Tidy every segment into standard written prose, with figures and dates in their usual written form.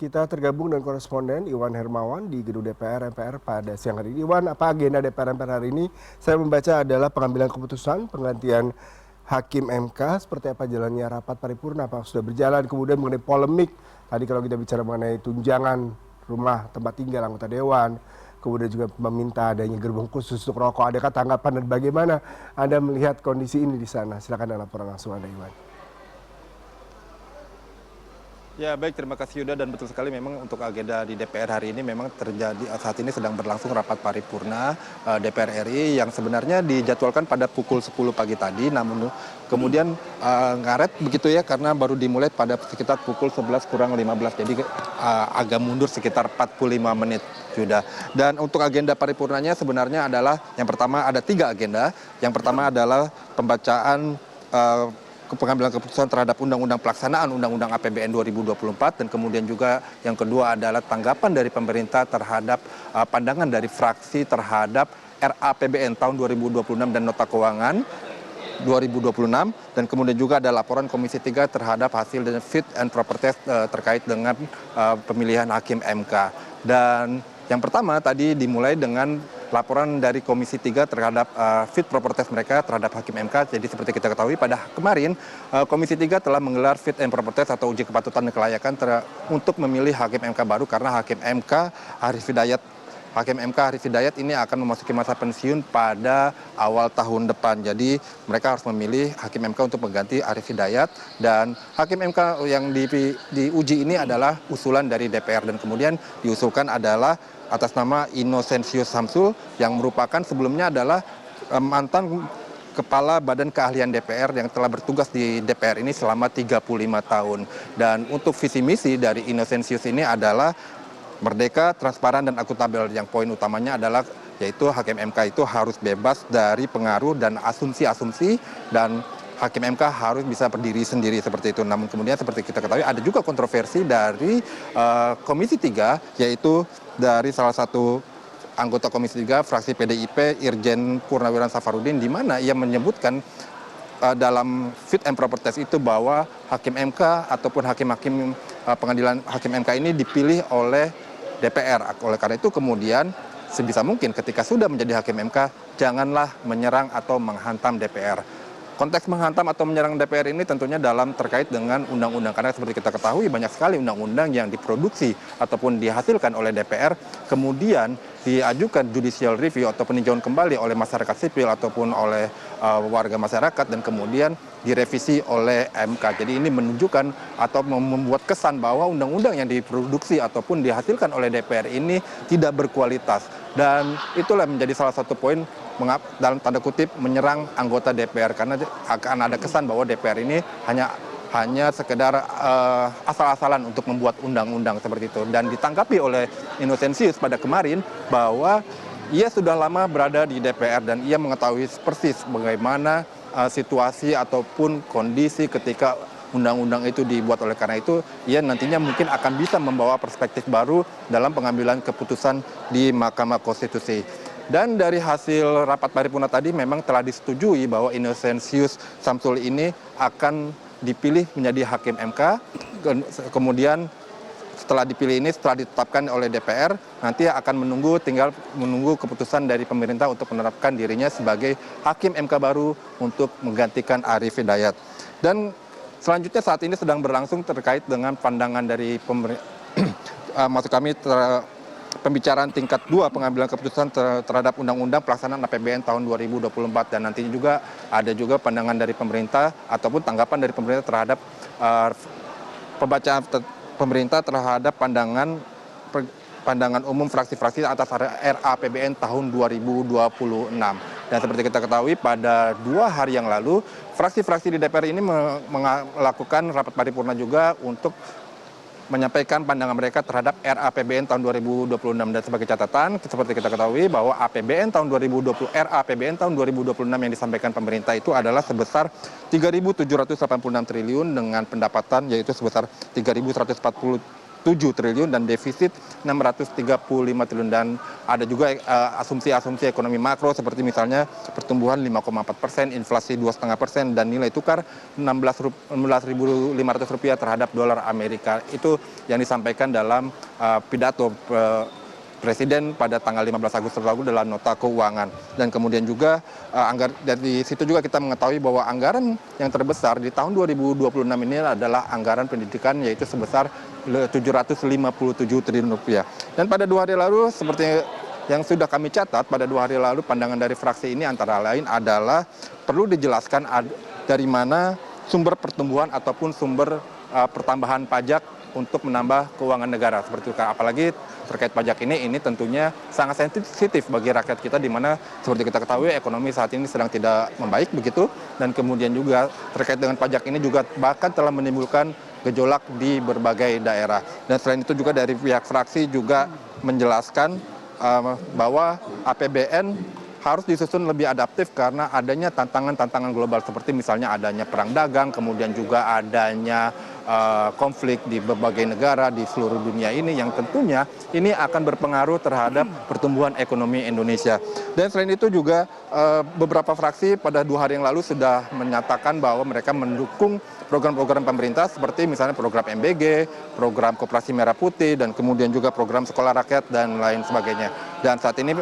Kita tergabung dengan koresponden Iwan Hermawan di gedung DPR MPR pada siang hari ini. Iwan, apa agenda DPR MPR hari ini? Saya membaca adalah pengambilan keputusan penggantian Hakim MK. Seperti apa jalannya rapat paripurna? Apa sudah berjalan? Kemudian mengenai polemik. Tadi kalau kita bicara mengenai tunjangan rumah tempat tinggal anggota dewan, kemudian juga meminta adanya gerbong khusus untuk rokok. Adakah tanggapan dan bagaimana Anda melihat kondisi ini di sana? Silakan dengan laporan langsung Anda, Iwan. Ya baik, terima kasih Yuda, dan betul sekali memang untuk agenda di DPR hari ini memang terjadi saat ini sedang berlangsung rapat paripurna DPR RI yang sebenarnya dijadwalkan pada pukul 10 pagi tadi, namun kemudian ngaret begitu ya karena baru dimulai pada sekitar pukul 11 kurang 15, jadi agak mundur sekitar 45 menit Yuda. Dan untuk agenda paripurnanya sebenarnya adalah yang pertama ada 3 agenda. Yang pertama adalah pembacaan pengambilan keputusan terhadap Undang-Undang Pelaksanaan Undang-Undang APBN 2024, dan kemudian juga yang kedua adalah tanggapan dari pemerintah terhadap pandangan dari fraksi terhadap RAPBN tahun 2026 dan Nota Keuangan 2026, dan kemudian juga ada laporan Komisi 3 terhadap hasil dan fit and proper test terkait dengan pemilihan Hakim MK. Dan yang pertama tadi dimulai dengan laporan dari Komisi 3 terhadap fit proper test mereka terhadap Hakim MK. Jadi seperti kita ketahui pada kemarin Komisi 3 telah menggelar fit and proper test atau uji kepatutan dan kelayakan untuk memilih Hakim MK baru karena Hakim MK Arif Hidayat ini akan memasuki masa pensiun pada awal tahun depan. Jadi mereka harus memilih Hakim MK untuk mengganti Arif Hidayat, dan Hakim MK yang diuji ini adalah usulan dari DPR, dan kemudian diusulkan adalah atas nama Inocensius Samsul yang merupakan sebelumnya adalah mantan Kepala Badan Keahlian DPR yang telah bertugas di DPR ini selama 35 tahun. Dan untuk visi misi dari Inocensius ini adalah merdeka, transparan, dan akuntabel. Yang poin utamanya adalah yaitu Hakim MK itu harus bebas dari pengaruh dan asumsi-asumsi, dan Hakim MK harus bisa berdiri sendiri seperti itu. Namun kemudian seperti kita ketahui ada juga kontroversi dari Komisi 3, yaitu dari salah satu anggota Komisi 3 fraksi PDIP Irjen Purnawiran Safarudin, di mana ia menyebutkan dalam fit and proper test itu bahwa Hakim MK ataupun hakim-hakim pengadilan Hakim MK ini dipilih oleh DPR. Oleh karena itu kemudian sebisa mungkin ketika sudah menjadi Hakim MK janganlah menyerang atau menghantam DPR. Konteks menghantam atau menyerang DPR ini tentunya dalam terkait dengan undang-undang, karena seperti kita ketahui banyak sekali undang-undang yang diproduksi ataupun dihasilkan oleh DPR kemudian diajukan judicial review atau peninjauan kembali oleh masyarakat sipil ataupun oleh warga masyarakat, dan kemudian direvisi oleh MK. Jadi ini menunjukkan atau membuat kesan bahwa undang-undang yang diproduksi ataupun dihasilkan oleh DPR ini tidak berkualitas, dan itulah menjadi salah satu poin dalam tanda kutip menyerang anggota DPR, karena akan ada kesan bahwa DPR ini hanya sekedar asal-asalan untuk membuat undang-undang seperti itu. Dan ditanggapi oleh Inocensius pada kemarin bahwa ia sudah lama berada di DPR dan ia mengetahui persis bagaimana situasi ataupun kondisi ketika undang-undang itu dibuat. Oleh karena itu ia nantinya mungkin akan bisa membawa perspektif baru dalam pengambilan keputusan di Mahkamah Konstitusi. Dan dari hasil rapat paripurna tadi memang telah disetujui bahwa Inocensius Samsul ini akan dipilih menjadi Hakim MK. Kemudian setelah dipilih ini, setelah ditetapkan oleh DPR, nanti akan tinggal menunggu keputusan dari pemerintah untuk menerapkan dirinya sebagai Hakim MK baru untuk menggantikan Arif Hidayat. Dan selanjutnya saat ini sedang berlangsung terkait dengan pandangan dari pembicaraan tingkat 2 pengambilan keputusan terhadap Undang-Undang Pelaksanaan APBN tahun 2024, dan nantinya juga ada juga pandangan dari pemerintah ataupun tanggapan dari pemerintah terhadap pembacaan pemerintah terhadap pandangan umum fraksi-fraksi atas RAPBN tahun 2026. Dan seperti kita ketahui pada 2 hari yang lalu fraksi-fraksi di DPR ini melakukan rapat paripurna juga untuk menyampaikan pandangan mereka terhadap RAPBN tahun 2026. Dan sebagai catatan seperti kita ketahui bahwa RAPBN tahun 2026 yang disampaikan pemerintah itu adalah sebesar 3.786 triliun dengan pendapatan yaitu sebesar 3.140 triliun dan defisit 635 triliun, dan ada juga asumsi-asumsi ekonomi makro seperti misalnya pertumbuhan 5,4%, inflasi 2,5%, dan nilai tukar Rp16.500 terhadap dolar Amerika. Itu yang disampaikan dalam pidato Presiden pada tanggal 15 Agustus lalu dalam nota keuangan. Dan kemudian juga dari situ juga kita mengetahui bahwa anggaran yang terbesar di tahun 2026 ini adalah anggaran pendidikan, yaitu sebesar Rp757 triliun. Dan pada 2 hari lalu, seperti yang sudah kami catat, pada 2 hari lalu pandangan dari fraksi ini antara lain adalah perlu dijelaskan dari mana sumber pertumbuhan ataupun sumber pertambahan pajak untuk menambah keuangan negara seperti itu. Apalagi terkait pajak ini tentunya sangat sensitif bagi rakyat kita, di mana seperti kita ketahui ekonomi saat ini sedang tidak membaik begitu, dan kemudian juga terkait dengan pajak ini juga bahkan telah menimbulkan gejolak di berbagai daerah. Dan selain itu juga dari pihak fraksi juga menjelaskan bahwa APBN harus disusun lebih adaptif karena adanya tantangan-tantangan global seperti misalnya adanya perang dagang, kemudian juga adanya konflik di berbagai negara di seluruh dunia ini yang tentunya ini akan berpengaruh terhadap pertumbuhan ekonomi Indonesia. Dan selain itu juga beberapa fraksi pada 2 hari yang lalu sudah menyatakan bahwa mereka mendukung program-program pemerintah seperti misalnya program MBG, program Koperasi Merah Putih, dan kemudian juga program Sekolah Rakyat dan lain sebagainya. Dan saat ini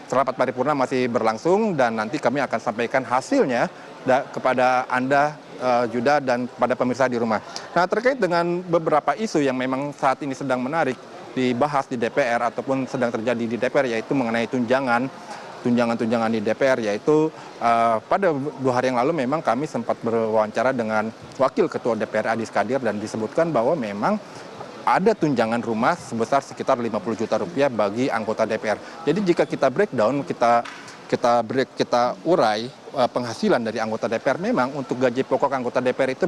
rapat paripurna masih berlangsung dan nanti kami akan sampaikan hasilnya kepada Anda, Juda, dan pada pemirsa di rumah. Nah, terkait dengan beberapa isu yang memang saat ini sedang menarik dibahas di DPR ataupun sedang terjadi di DPR, yaitu mengenai tunjangan di DPR, yaitu pada 2 hari yang lalu memang kami sempat berwawancara dengan Wakil Ketua DPR Adis Kadir dan disebutkan bahwa memang ada tunjangan rumah sebesar sekitar Rp50 juta bagi anggota DPR. Jadi jika kita breakdown, kita urai penghasilan dari anggota DPR, memang untuk gaji pokok anggota DPR itu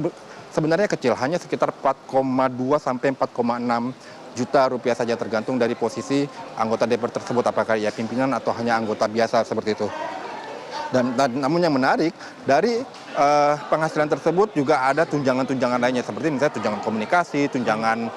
sebenarnya kecil, hanya sekitar 4,2 sampai 4,6 juta rupiah saja, tergantung dari posisi anggota DPR tersebut, apakah ia pimpinan atau hanya anggota biasa seperti itu. Dan namun yang menarik dari penghasilan tersebut juga ada tunjangan-tunjangan lainnya seperti misalnya tunjangan komunikasi, tunjangan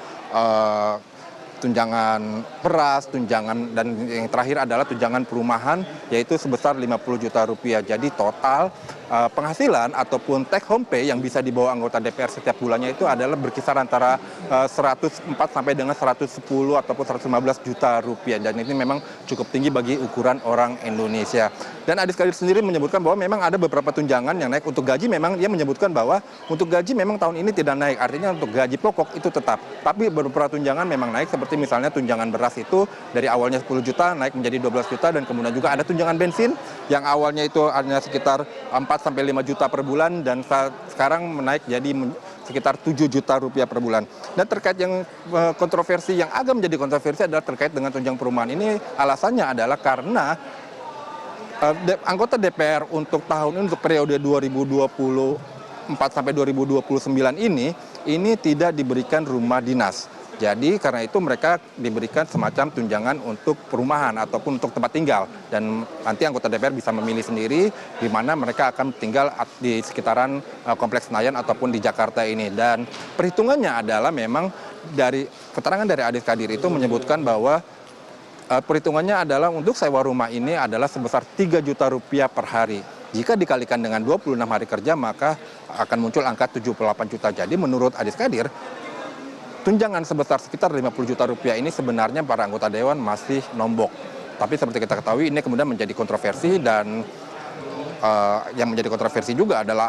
beras, dan yang terakhir adalah tunjangan perumahan, yaitu sebesar Rp50 juta. Jadi total penghasilan ataupun take home pay yang bisa dibawa anggota DPR setiap bulannya itu adalah berkisar antara 104 sampai dengan 110 ataupun 115 juta rupiah. Dan ini memang cukup tinggi bagi ukuran orang Indonesia. Dan Adis Kadir sendiri menyebutkan bahwa memang ada beberapa tunjangan yang naik. Untuk gaji memang dia menyebutkan bahwa untuk gaji memang tahun ini tidak naik. Artinya untuk gaji pokok itu tetap. Tapi beberapa tunjangan memang naik, seperti misalnya tunjangan beras itu dari awalnya 10 juta naik menjadi 12 juta. Dan kemudian juga ada tunjangan bensin yang awalnya itu hanya sekitar 4 sampai 5 juta per bulan dan sekarang menaik jadi sekitar 7 juta rupiah per bulan. Dan terkait yang kontroversi yang agak menjadi kontroversi adalah terkait dengan tunjangan perumahan. Ini alasannya adalah karena anggota DPR untuk tahun ini, untuk periode 2024 sampai 2029 ini tidak diberikan rumah dinas. Jadi karena itu mereka diberikan semacam tunjangan untuk perumahan ataupun untuk tempat tinggal. Dan nanti anggota DPR bisa memilih sendiri di mana mereka akan tinggal di sekitaran Kompleks Senayan ataupun di Jakarta ini. Dan perhitungannya adalah memang dari keterangan dari Adis Kadir itu menyebutkan bahwa perhitungannya adalah untuk sewa rumah ini adalah sebesar Rp3 juta per hari. Jika dikalikan dengan 26 hari kerja maka akan muncul angka 78 juta. Jadi menurut Adis Kadir, tunjangan sebesar sekitar Rp50 juta ini sebenarnya para anggota dewan masih nombok. Tapi seperti kita ketahui ini kemudian menjadi kontroversi, dan yang menjadi kontroversi juga adalah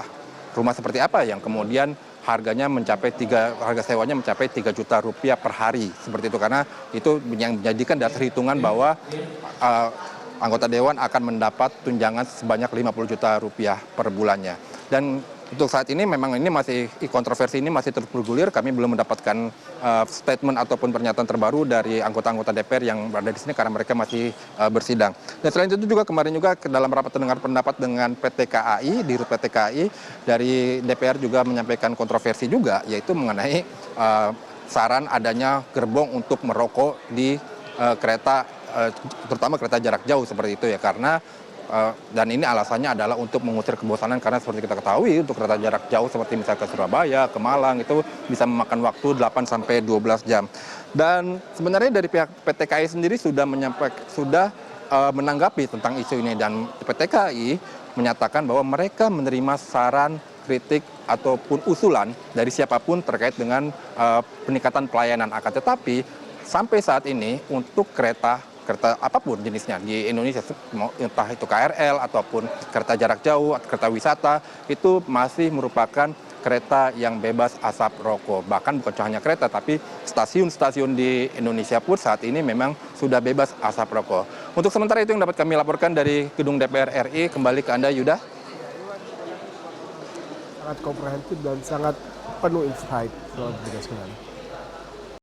rumah seperti apa yang kemudian harga sewanya mencapai Rp3 juta per hari seperti itu, karena itu yang menjadikan dasar hitungan bahwa anggota dewan akan mendapat tunjangan sebanyak Rp50 juta per bulannya. Dan untuk saat ini memang ini masih kontroversi ini masih terus bergulir. Kami belum mendapatkan statement ataupun pernyataan terbaru dari anggota-anggota DPR yang berada di sini karena mereka masih bersidang. Dan selain itu juga kemarin juga dalam rapat dengar pendapat dengan PT KAI, Dirut PT KAI dari DPR juga menyampaikan kontroversi juga, yaitu mengenai saran adanya gerbong untuk merokok di kereta, terutama kereta jarak jauh seperti itu ya, karena dan ini alasannya adalah untuk mengusir kebosanan karena seperti kita ketahui untuk kereta jarak jauh seperti misalnya ke Surabaya, ke Malang itu bisa memakan waktu 8 sampai 12 jam. Dan sebenarnya dari pihak PT KAI sendiri sudah menanggapi tentang isu ini, dan PT KAI menyatakan bahwa mereka menerima saran, kritik ataupun usulan dari siapapun terkait dengan peningkatan pelayanan. Akan tetapi sampai saat ini untuk kereta apapun jenisnya di Indonesia, entah itu KRL ataupun kereta jarak jauh, kereta wisata, itu masih merupakan kereta yang bebas asap rokok. Bahkan bukan hanya kereta, tapi stasiun-stasiun di Indonesia pun saat ini memang sudah bebas asap rokok. Untuk sementara itu yang dapat kami laporkan dari Gedung DPR RI. Kembali ke Anda, Yuda. Sangat komprehensif dan sangat penuh insight. Selamat bertugas kembali.